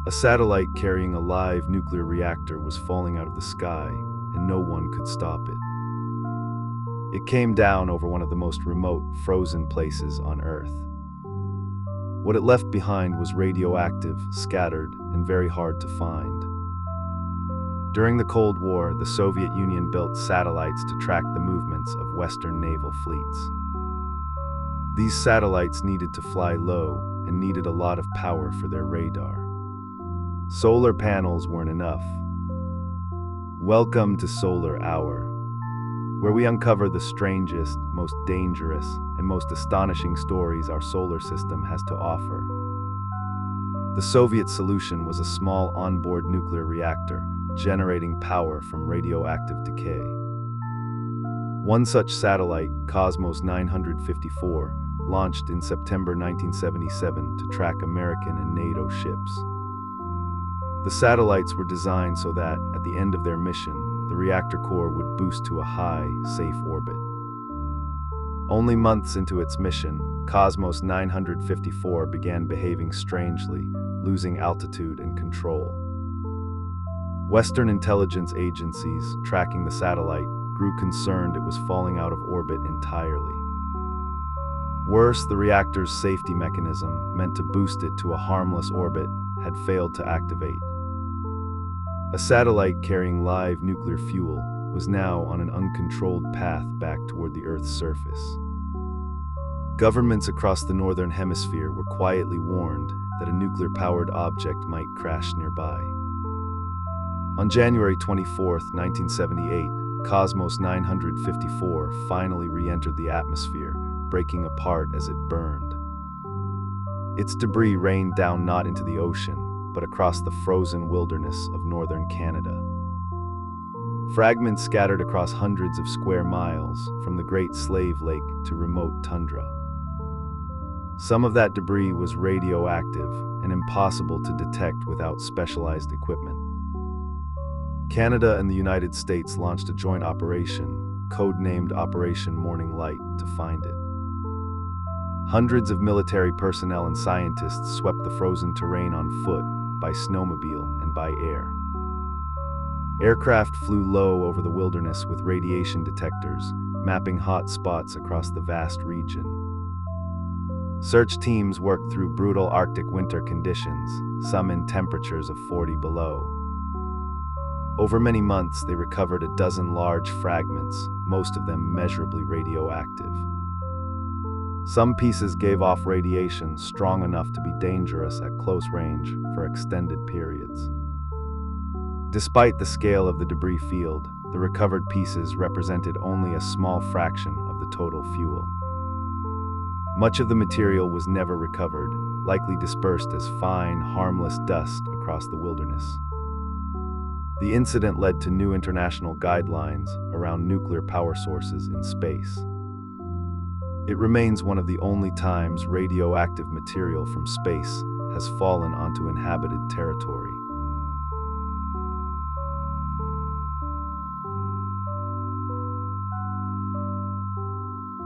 A satellite carrying a live nuclear reactor was falling out of the sky, and no one could stop it. It came down over one of the most remote, frozen places on Earth. What it left behind was radioactive, scattered, and very hard to find. During the Cold War, the Soviet Union built satellites to track the movements of Western naval fleets. These satellites needed to fly low and needed a lot of power for their radar. Solar panels weren't enough. Welcome to Solar Hour, where we uncover the strangest, most dangerous, and most astonishing stories our solar system has to offer. The Soviet solution was a small onboard nuclear reactor, generating power from radioactive decay. One such satellite, Cosmos 954, launched in September 1977 to track American and NATO ships. The satellites were designed so that, at the end of their mission, the reactor core would boost to a high, safe orbit. Only months into its mission, Cosmos 954 began behaving strangely, losing altitude and control. Western intelligence agencies, tracking the satellite, grew concerned it was falling out of orbit entirely. Worse, the reactor's safety mechanism, meant to boost it to a harmless orbit, had failed to activate. A satellite carrying live nuclear fuel was now on an uncontrolled path back toward the Earth's surface. Governments across the Northern Hemisphere were quietly warned that a nuclear-powered object might crash nearby. On January 24, 1978, Cosmos 954 finally re-entered the atmosphere, breaking apart as it burned. Its debris rained down not into the ocean, but across the frozen wilderness of northern Canada. Fragments scattered across hundreds of square miles, from the Great Slave Lake to remote tundra. Some of that debris was radioactive and impossible to detect without specialized equipment. Canada and the United States launched a joint operation, codenamed Operation Morning Light, to find it. Hundreds of military personnel and scientists swept the frozen terrain on foot, by snowmobile, and by air. Aircraft flew low over the wilderness with radiation detectors, mapping hot spots across the vast region. Search teams worked through brutal Arctic winter conditions, some in temperatures of 40 below. Over many months, they recovered a dozen large fragments, most of them measurably radioactive. Some pieces gave off radiation strong enough to be dangerous at close range for extended periods. Despite the scale of the debris field, the recovered pieces represented only a small fraction of the total fuel. Much of the material was never recovered, likely dispersed as fine, harmless dust across the wilderness. The incident led to new international guidelines around nuclear power sources in space. It remains one of the only times radioactive material from space has fallen onto inhabited territory.